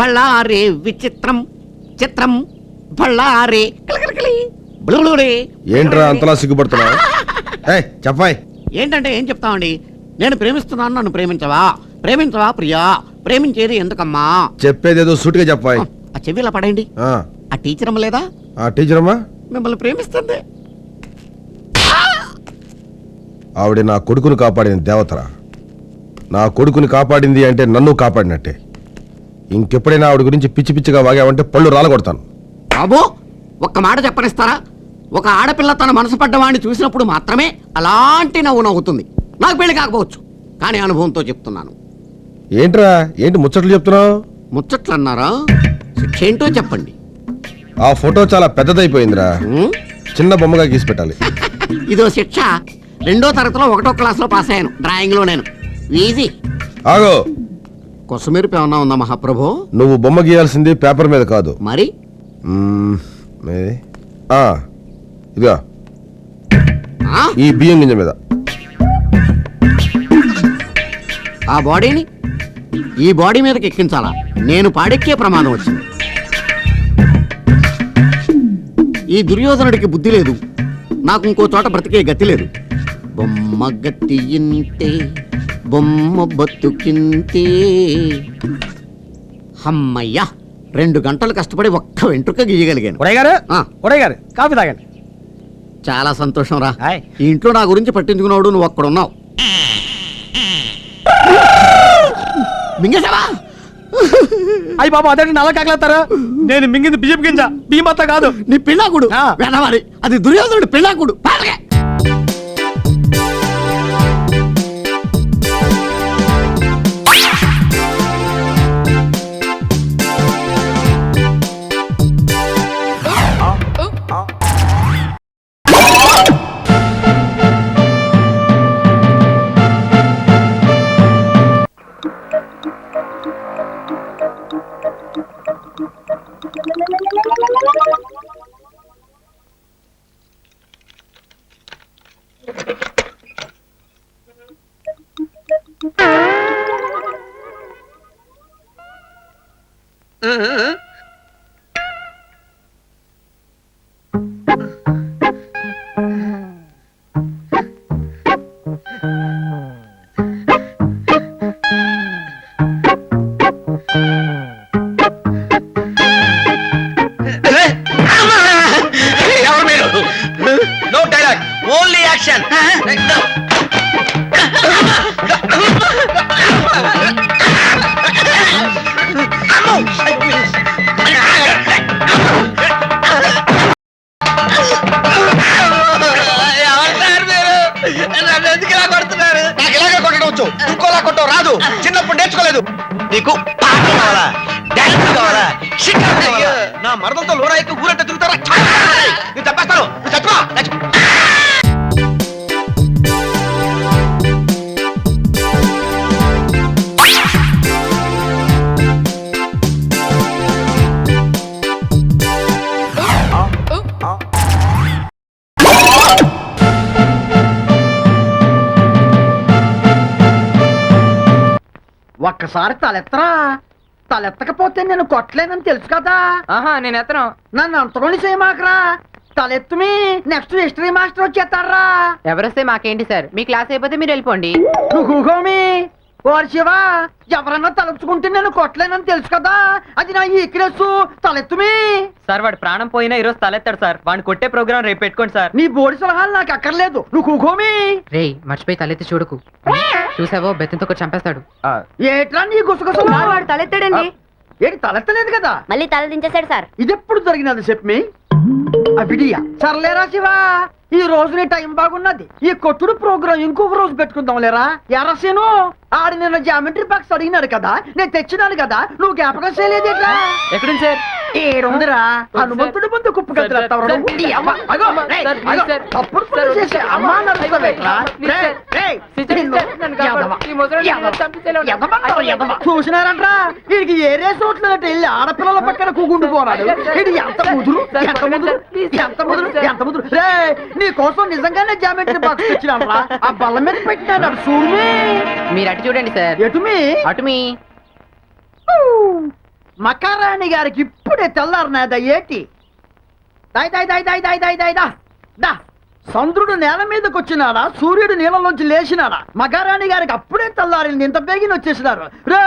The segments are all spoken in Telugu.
బళ్ళారే విచిత్రం చిత్రం బళ్ళారే ఏంట్రా అంతలా సిగ్గుపడుతున్నా? చెప్పాయ్. ఏంటంటే ఏం చెప్తామండి, నేను ప్రేమిస్తున్నాను, నన్ను ప్రేమించవా? ప్రేమించవా ప్రియా? ప్రేమించేది ఎందుకమ్మా? చెప్పేదేదో సూటిగా చెప్పాయ్. ఆ చెవిలా పడేయండి. ఆ టీచర్ అమ్మ లేదా? ఆ టీచర్ అమ్మా మిమ్మల్ని ప్రేమిస్తుంది. ఆవిడ నా కొడుకుని కాపాడిన దేవతరా. నా కొడుకుని కాపాడింది అంటే నన్ను కాపాడినట్టే. ఇంకెప్పుడైనా ఆవిడ గురించి పిచ్చి పిచ్చిగా వాగావంటే పళ్ళు రాలగొడతాను. బాబు ఒక్క మాట చెప్పనిస్తారా? ఒక ఆడపిల్ల తన మనసు పడ్డవాడిని చూసినప్పుడు మాత్రమే అలాంటి నవ్వు నవ్వుతుంది. నాకు పెళ్లి కాకపోవచ్చు, కానీ అనుభవంతో చెప్తున్నాను. ఏంట్రా ఏంటి ముచ్చట్లు చెప్తున్నావు? ముచ్చట్లు అన్నారా? శిక్ష ఏంటో చెప్పండి. ఆ ఫోటో చాలా పెద్దదైపోయిందిరా, చిన్న బొమ్మగా గీసి పెట్టాలి. ఇదో శిక్ష. 2వ తరగతిలో 1వ క్లాస్ లో పాస్ అయ్యాను, డ్రాయింగ్ లో. నేను ఈజీ. ఆగో, కొసమెరుపు ఏమన్నా ఉందా మహాప్రభు? నువ్వు బొమ్మ గీయాల్సింది పేపర్ మీద కాదు. మరి ఇదిగా ఈ బియ్యం గింజ మీద. ఆ బాడీని ఈ బాడీ మీదకి ఎక్కించాలా? నేను పాడెక్కే ప్రమాదం వచ్చింది. ఈ దుర్యోధనుడికి బుద్ధి లేదు, నాకు ఇంకో చోట బ్రతికే గతి లేదు. బొమ్మ గతి ఇంతే, బొమ్మ బతుకింతే. అమ్మయ్యా, 2 గంటలు కష్టపడి ఒక్క వెంట్రుక గీయగలిగాను. గారు కాఫీ తాగండి. చాలా సంతోషం రా. ఈ ఇంట్లో నా గురించి పట్టించుకున్నాడు, నువ్వు అక్కడున్నావు. మింగేసావా? అయ్యి బాబా, అదే నల్ల కాకలేస్తారా? నేను మింగింది బియ్యం గింజ, బియ్యం అంతా కాదు. నీ పిల్లాకుడు వెనవాలి, అది దుర్యోధనుడు పిల్లాకుడు. No dialogue, only action. ఇంకోలా కొట్టవు రాదు, చిన్నప్పుడు నేర్చుకోలేదు. నీకు కావాలా, డాన్స్ కావాలా, నా మరదలతో లోరాయికి ఊరంటే తిరుగుతారా? నువ్వు చెప్పేస్తాను, నువ్వు చచ్చిపో. ఒక్కసారి తలెత్తరా. తలెత్తకపోతే నేను కొట్టలేనని తెలుసు కదా. నేను ఎత్తను. నన్ను అంతలోని చేయమాకరా. తలెత్తుమి నెక్స్ట్ హిస్టరీ మాస్టర్ వచ్చేస్తారా. ఎవరొస్తే మాకేంటి సార్, మీ క్లాస్ అయిపోతే మీరు వెళ్ళిపోండి. నువ్వు కూకోమి. ఓరి శివ, ఎవరన్నా తలుచుకుంటే నేను కొట్టలేనని తెలుసు కదా. అది నా ఈక్నెస్. తలెత్తుమి. సార్ వాడు ప్రాణం పోయినా ఈరోజు తలెత్తాడు సార్. వాడిని కొట్టే ప్రోగ్రామ్ రేపు పెట్టుకోండి సార్. నీ బోడి సలహాలు నాకు అక్కర్లేదు. నువ్వు కూకోమి. రే మర్చిపోయి తలెత్తి చూడకు. చూసావో బెత్తంతో కూడా చంపేస్తాడు. ఏట్రా నీ గుసగుసలు? వాడు తలెత్తాడండి. ఏంటి తలెత్తలేదు కదా? మళ్ళీ తల దించేశాడు సార్. ఇది ఎప్పుడు జరిగినది చెప్పి అవిడియా. సర్లేరా శివా, ఈ రోజు నీ టైం బాగున్నది. ఈ కొట్టుడు ప్రోగ్రాం ఇంకొక రోజు పెట్టుకుందాం లేరా. ఎర్రసేను ఆడి నిన్న జామెట్రీ బాక్స్ అడిగినాడు కదా, నేను తెచ్చినాను కదా, నువ్వు జ్ఞాపకం చేయలేదేట్రా? ఎక్కడుంది సార్? ఏడుందిరా, హనుమంతుడి ముందు కుప్పు కత్తిరేస్తావు. చూసినారంట్రా, వీడికి ఏరే చోట్లకి వెళ్ళి ఆడపిల్లల పక్కన కూకుంటూ పోరాడు. ఇది ఎంత ముదురు, ఎంత ముదురు, ఎంత ముదురు, ఎంత ముదురు. రే నీ కోసం నిజంగానే జామెట్రీ బాక్స్ తెచ్చినారా? ఆ బల్ల మీద పెట్టినాడు చూడు. మీరు అటు చూడండి సార్. ఎటుమి? అటుమి. మకారాణి గారికి ఇప్పుడే తెల్లారనేదా ఏటి దాయ్ దాయ్ దాయ్ దాయ్ దాయ్ దాయ్ దాయ్ దా దా చంద్రుడు నేల మీదకి వచ్చినాడా సూర్యుడు నీళ్ళలోంచి లేచినాడా మకారాణి గారికి అప్పుడే తెల్లారింది ఇంత బేగిన వచ్చేసినారు రే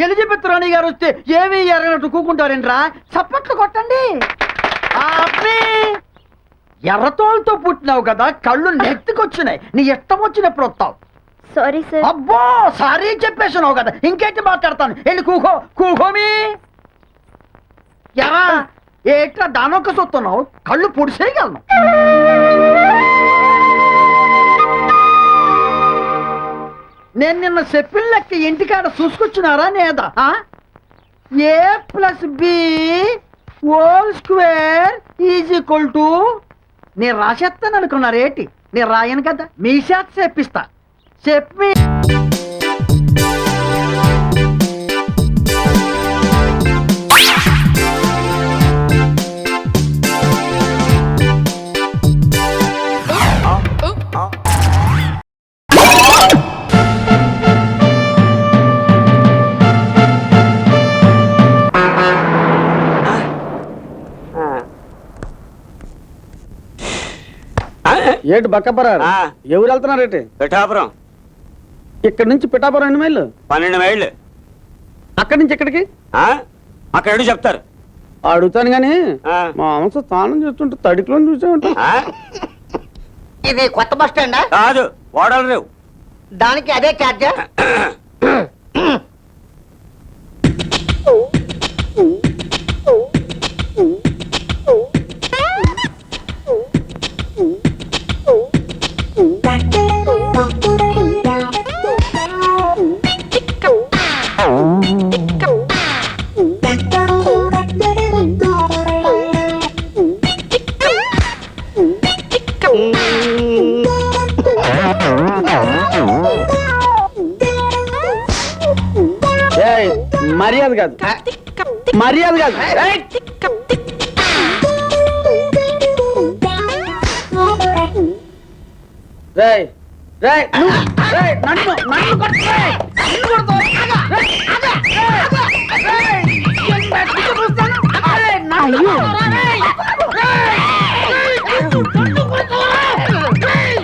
ఎలిజబెత్ రాణి గారు వస్తే ఏమీ ఎరగనట్టు కూకుంటారేంట్రా చప్పట్లు కొట్టండి ఆపే. ఎర్రతోలతో పుట్టినావు కదా కళ్ళు నెత్తికొచ్చినాయి నీ ఇష్టం వచ్చినప్పుడు వస్తావు సారీ సార్. అబ్బో సారీ చెప్పేసినావు కదా ఇంకేంటి మాట్లాడతాను వెళ్ళి కూకోమి ఎరా ఏట్లా దానొక్క సొత్తున్నావు కళ్ళు పొడిసేయగలను నేను నిన్న చెప్పిన లెక్క ఇంటికాడ చూసుకొచ్చినారా నేదా A plus B whole square is equal to నేను రాసేస్తాను అనుకున్నారేటి నేను రాయను కదా మీ చేత చెప్పిస్తా చెప్పి ఏటు బక్కపరారు ఎవరు వెళ్తున్నారేటి పిఠాపురం ఇక్కడ నుంచి పిఠాపురం ఎన్ని మైళ్ళు 12 మైళ్ళు. అక్కడి నుంచి ఇక్కడికి అక్కడ చెప్తారు. అడుగుతాను గాని ఆ. మా అమ్మ స్నానం చేస్తుంటే తడికిలో చూసామంట ఇది కొత్త బస్ స్టాండా కాదు ఓడలు రేవు. దానికి అదే ఛార్జా మర్యాద కాదు మర్యాద కాదు రేయ్ రేయ్ రేయ్ నన్ను నన్ను కొట్టు రేయ్ నిన్ను కొడతా రేయ్ ఆగా రేయ్ ఎంత చూస్తాను అరే నన్ను రేయ్ నన్ను కొట్టు రేయ్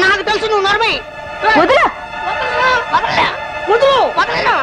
నాకు తెలుసు నువ్వు నర్మే వదరా వదలు వదలరా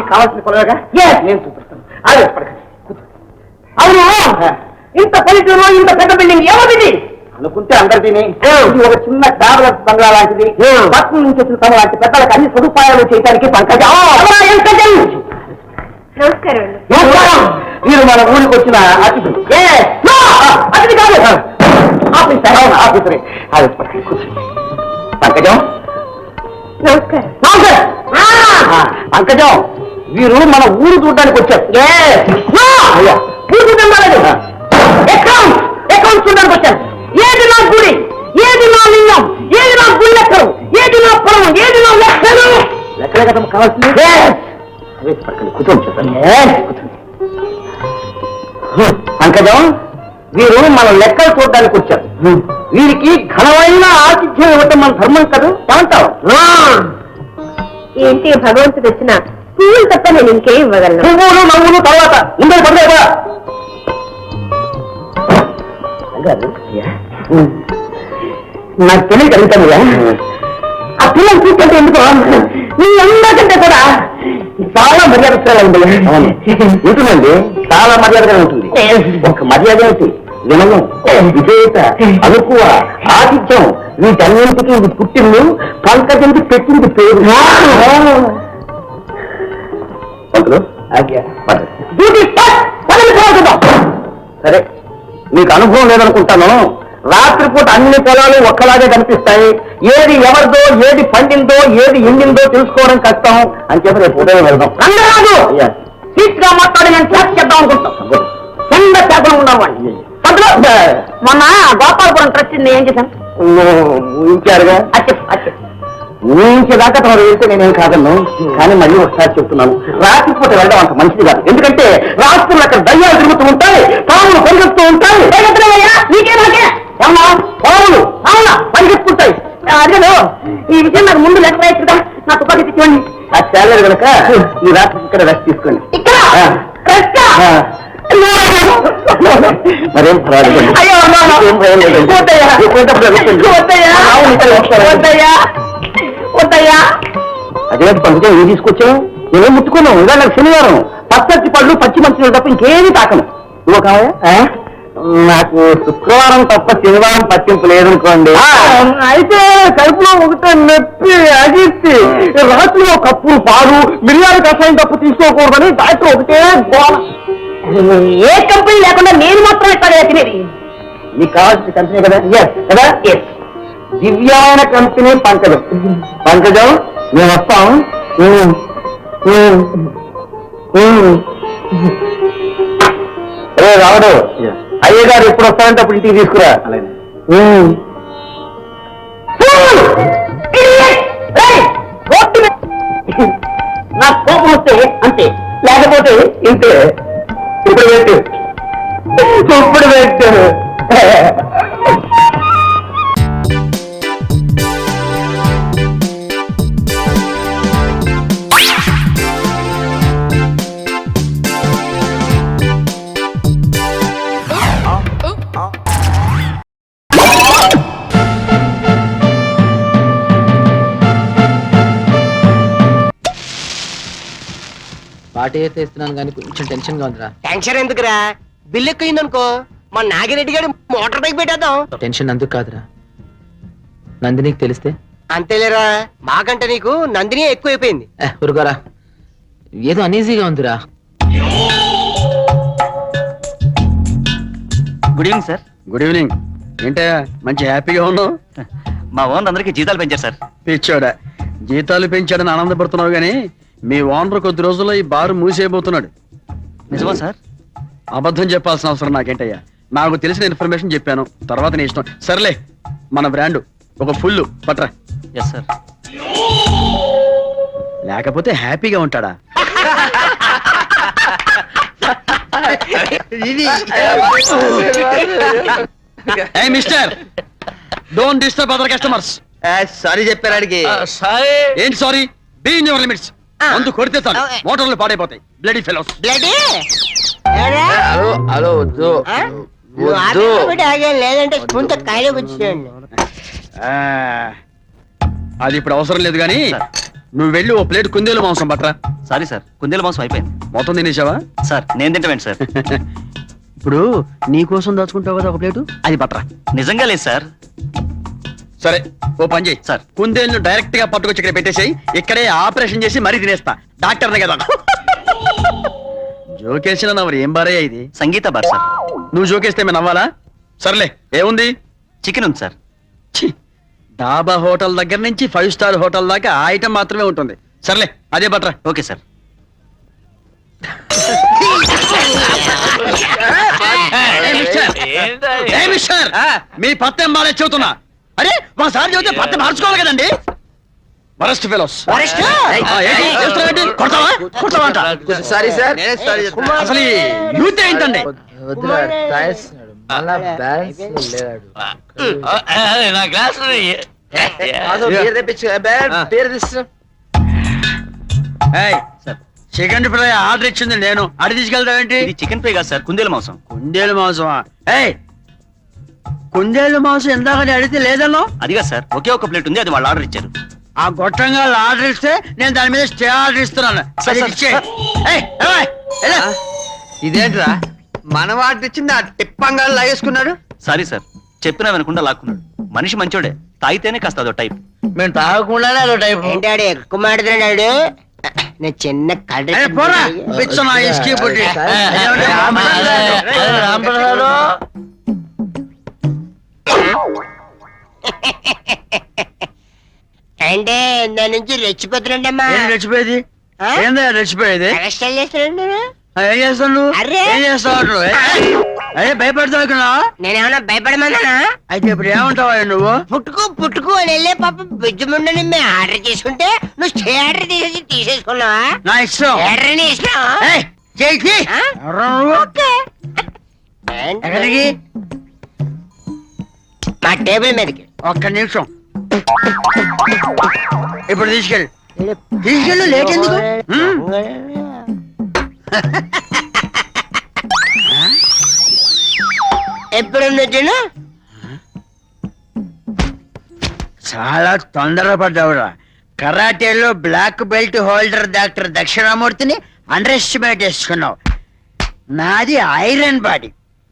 కావాల్సిన కొలగా నేను చూపిస్తాను ఆలోచపడకండి అవును ఇంత పల్లెటూరు ఇంత పెద్ద బిల్డింగ్ ఎవరిది అనుకుంటే అందరిది ఒక చిన్న ట్రావెలర్స్ బంగ్లా లాంటిది పట్నం నుంచి వచ్చిన తమ లాంటి పెద్దలకు అన్ని సదుపాయాలు చేయడానికి పంకజం మీరు మన ఊరికి వచ్చిన అతిథులు అతిథి కాదు ఆఫీసర్ ఆఫీసరే ఆలోచపడకండి పంకజం పంకజం వీరు మన ఊరు చూడడానికి వచ్చారు ఊరు చూడడానికి అకౌంట్స్ చూడడానికి వచ్చారు ఏది నా గుడి ఏది నా లింగం ఏది నా గుడి లెక్కలు ఏది నా పొలం ఏది నా లెక్కలు లెక్కలే కదా కావాల్సింది కూర్చోండి చెప్పండి పంకజం వీరు మన లెక్కలు చూడడానికి వచ్చారు వీరికి ఘనమైన ఆతిథ్యం ఇవ్వటం మన ధర్మం కదా ఏమంటావు ఏంటి భగవంతుడు వచ్చిన పువ్వులు తప్ప నేను ఇంకేం ఇవ్వగలను పువ్వులు నవ్వులు తర్వాత ఉండేది పడలేదా నాకు తెలియదు అడుగుతాను ఆ పిల్లలు చూస్తుంటే ఎందుకో నీ అందరికంటే కూడా చాలా మర్యాదగా ఉంది. ఉంటుందండి, చాలా మర్యాదగా ఉంటుంది. ఒక మర్యాద ఏంటి, వినయం, విజేత, అనుకువ, ఆతిథ్యం, వీటన్నింటికి ఇది పుట్టింది, పంకజంటి పెట్టింది పేరు. సరే, మీకు అనుభవం లేదనుకుంటాను. రాత్రిపూట అన్ని పొలాలు ఒక్కలాగే కనిపిస్తాయి. ఏది ఎవరిదో, ఏది పండిందో, ఏది ఎండిందో తెలుసుకోవడం కష్టం అని చెప్పి రేపు ఉదయం వెళ్దాం. రంగరాజు సీట్ గా మాట్లాడి నేను ట్రాక్ చేద్దాం అనుకుంటాం. కింద చేపలు ఉండవండి. మొన్న గోపాలపురం ట్రస్ట్ ఏం చేశాను ఊహించారుగా. ఊహించేదాకా తమరు వెళ్తే నేనేం కాదన్ను, కానీ మళ్ళీ ఒకసారి చెప్తున్నాను, రాత్రిపూట వెళ్ళడం అంత మంచిది కాదు. ఎందుకంటే రాత్రులు అక్కడ దయ్యాలు తిరుగుతూ ఉంటాయి, పాములు పరిగెత్తూ ఉంటాయి. పాములు అవునా పరిగెత్తుంటాయి. అడిగదు ఈ విషయం నాకు ముందు లెక్క రాయచ్చుగా, నా తుపాకి తెచ్చుకోండి. అది చేయలేదు కనుక ఈ రాత్రి ఇక్కడ రెస్ట్ తీసుకోండి. మరేం పర్వాలేదు. అదే పండుగ ఏం తీసుకొచ్చావు, ఏం ముట్టుకున్నావు? ఇవాళ నాకు శనివారం, పచ్చటి పళ్ళు పచ్చి మంచి తప్ప ఇంకేమీ తాకను. నువ్వు కావా? నాకు శుక్రవారం తప్ప శనివారం పట్టింపు లేదనుకోండి. అయితే కడుపులో ఒకటే నొప్పి, అగిచ్చి రాత్రి ఒక కప్పు పాలు మిరియాల కషాయం తప్పు తీసుకోకూడదని డాక్టర్ ఒకటే గోల. ఏ కంపెనీ లేకుండా నేను మాత్రం ఎక్కడ తినేది? నీకు కావాల్సిన కంపెనీ కదా కదా దివ్యాయన కంపెనీ పంకజం. పంకజం మేము వస్తాం. రావడు, అయ్యగారు ఎప్పుడు వస్తారంటే అప్పుడు ఇంటికి తీసుకురా. నాకు కోపం వస్తే అంతే, లేకపోతే ఇంతే. ఇప్పుడు పెట్టు, ఇప్పుడు పెట్టు. పార్టీ అయితే ఇస్తున్నాను కానీ కొంచెం టెన్షన్ గా ఉందిరా. టెన్షన్ ఎందుకురా, బిల్లు ఎక్కువైందనుకో మన నాగిరెడ్డి గారు మోటార్ బైక్ పెట్టేద్దాం. టెన్షన్ అందుకు కాదురా, నందినికి తెలిస్తే. అంతేలేరా, మాకంటే నీకు నందిని ఎక్కువైపోయింది. ఊరుకోరా, ఏదో అనీజీగా ఉందిరా. Good evening sir. Good evening. ఏంటా మంచి హ్యాపీగా ఉన్నావు? మా ఓనర్ అందరికి జీతాలు పెంచారు సార్. పిచ్చోడా, జీతాలు పెంచాడని ఆనందపడుతున్నావు గానీ మీ ఓనర్ కొద్ది రోజుల్లో ఈ బారు మూసేయబోతున్నాడు. నిజమా సార్? అబద్ధం చెప్పాల్సిన అవసరం నాకేంటయ్యా, నాకు తెలిసిన ఇన్ఫర్మేషన్ చెప్పాను, తర్వాత నీ ఇష్టం. సర్లే, మన బ్రాండ్ ఒక ఫుల్ పట్రా. Yes sir. లేకపోతే హ్యాపీగా ఉంటాడా? Hey, mister, don't disturb other customers. Sorry చెప్పారాడికి. ఏంటి sorry? Be in your limits. మందు కొడితే చాలు మోటార్లు పాడైపోతాయి. Bloody fellows. లేదంటే స్పూన్ తో కాయలు వచ్చేయండి. అది ఇప్పుడు అవసరం లేదు గానీ నువ్వు వెళ్ళి ఓ ప్లేట్ కుందేలు మాంసం పట్రా. సారీ సార్, కుందేలు మాంసం అయిపోయింది. మొత్తం తినేసావా? సార్ నేను తింటామేంటి సార్? ఇప్పుడు నీ కోసం దాచుకుంటావు కదా ఒక ప్లేటు, అది పట్రా. నిజంగా లేదు సార్. సరే, ఓ పని చేయి సార్. కుందేలు డైరెక్ట్ గా పట్టుకొచ్చి ఇక్కడ పెట్టేసేయి. ఇక్కడే ఆపరేషన్ చేసి మరీ తినేస్తా. డాక్టర్నే కదా. జోకేసిన నవ్వరు ఏం బారయ్యా ఇది? సంగీత బార్ సార్. నువ్వు జోకేస్తే మేము నవ్వాలా? సర్లే, ఏముంది? చికెన్ ఉంది సార్. ఛీ, డాబా హోటల్ దగ్గర నుంచి 5 స్టార్ హోటల్ దాకా ఆ ఐటమ్ మాత్రమే ఉంటుంది. సర్లే, అదే పట్రా. Okay sir. మీ పత్తం బాగా చెబుతున్నా. అరే ఒకసారి చెబితే పత్తం మార్చుకోవాలి కదండి. Worst fellows. Sorry sir. అసలు ఈ యూత్ ఏంటండి? చికెన్ ఫ్రై ఆర్డర్ ఇచ్చింది నేను, అడి తీసుకెళ్తావేంటి? ఇది చికెన్ ఫ్రై కాదు సార్, కుందేలు మాంసం. కుందేలు మాంసమా? కుందేలు మాంసం ఎందాకని అడిగితే లేదన్నా? అదిగా సార్, ఒకే ఒక ప్లేట్ ఉంది, అది వాళ్ళు ఆర్డర్ ఇచ్చారు. ఆ గొట్టంగా ఆర్డర్ ఇస్తే నేను దాని మీద స్టే ఆర్డర్ ఇస్తున్నాను. Sir, sir. ఇచ్చేయ్. ఏయ్, ఏయ్, ఏయ్. ఇదేంట్రా మన వాటి ఇచ్చింది ఆ టిప్పంగా లాగేసుకున్నాడు. సారీ సార్, చెప్పినా వినకుండా లాక్కున్నాడు. మనిషి మంచోడే, తాగితేనే కాస్త అదో టైప్. మేము తాగకుండానే అదో టైపు. ఏంటాడు ఎక్కువ మాట్లాడాడు నేను చిన్న ఏయ్, పోరా పిచ్చనా ఇస్కీ పుట్టి. ఏమంటే రాంప్రసాదు? అంటే దాని నుంచి రెచ్చిపోతున్నాడమ్మా ఏం రెచ్చిపోయేది? ఏందా రెచ్చిపోయేది? కష్టం చేస్తున్నాడు ఏం చేస్తావు నువ్వు? అర్రే. ఏం చేస్తావు నువ్వు? అదే భయపడతావు ఇక్కడ. నేనేమన్నా భయపడమన్నానా అయితే ఇప్పుడు ఏమంటావా నువ్వు? పుట్టుకు అని వెళ్ళే పాప బిజ్జుముండని మేము ఆర్డర్ చేసుకుంటే నువ్వు స్టే ఆర్డర్ తీసేసుకున్నావా నా ఇష్టం. ఆర్డర్ ఇష్టం ఏయ్, చేయి. ఆ? ఎవరు నువ్వు? ఎక్కడికి? మా టేబుల్ మీదకి ఒక్క నిమిషం. ఇప్పుడు తీసుకెళ్ళు లేట్ ఎందుకు? ఎప్పుడు వచ్చాను చాలా తొందరపడ్డావురా. కరాటేలో బ్లాక్ బెల్ట్ హోల్డర్ డాక్టర్ దక్షిణామూర్తిని అండర్ ఎస్టిమేట్ చేసుకున్నావు. నాది ఐరన్ బాడీ,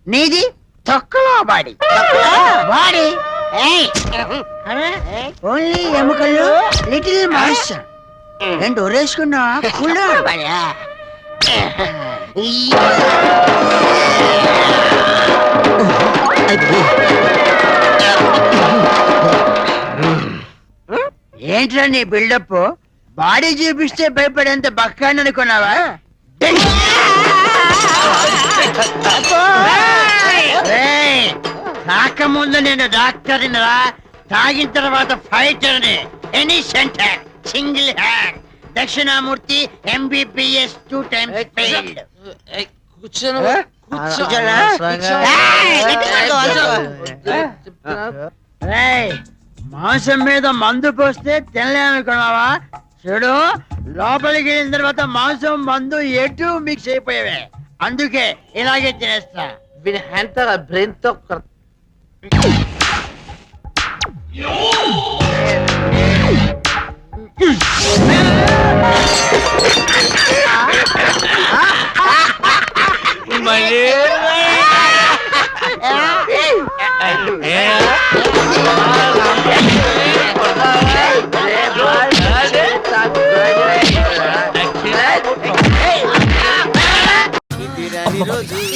నీది తొక్కలో బాడీ. బాడీ ఓన్లీ ఎముకలు, లిటిల్ మాస్టర్. ఏంటి ఒరేసుకున్నా? ఏంట్రా నీ బిల్డప్? బాడీ చూపిస్తే భయపడేంత బక్కాన్ని అనుకున్నావా? తాకముందు నేను డాక్టర్ని రా, తాగిన తర్వాత ఫైటర్ని. Any centre single hand. Dakshinamurthy MBBS 2 times failed. రేయ్, మాంసం మీద మందు పోస్తే తినలేమనుకున్నావా? చూడు, లోపలికి వెళ్ళిన తర్వాత మాంసం మందు ఎటు మిక్స్ అయిపోయావే. అందుకే ఇలాగే తినేస్తా. బ్రెయిన్ తో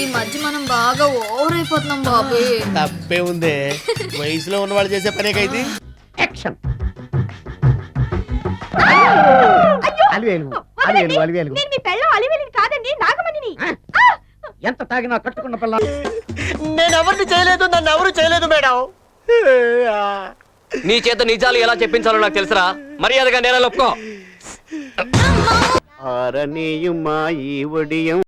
ఈ మధ్య మనం బాగా ఓవర్ అయిపోతున్నాం బాబు. తప్పే ఉందే, వయసులో ఉన్న వాళ్ళు చేసే పనేకైతే. ఎంత తాగినా కట్టుకున్న పిల్ల. నేను ఎవరిని చేయలేదు, నన్ను ఎవరు చేయలేదు మేడం. నీ చేత నిజాలు ఎలా చెప్పించాలో నాకు తెలుసురా. మర్యాదగా నేల ఒప్పుకో. ఆరనీయుమా ఈ ఒడియం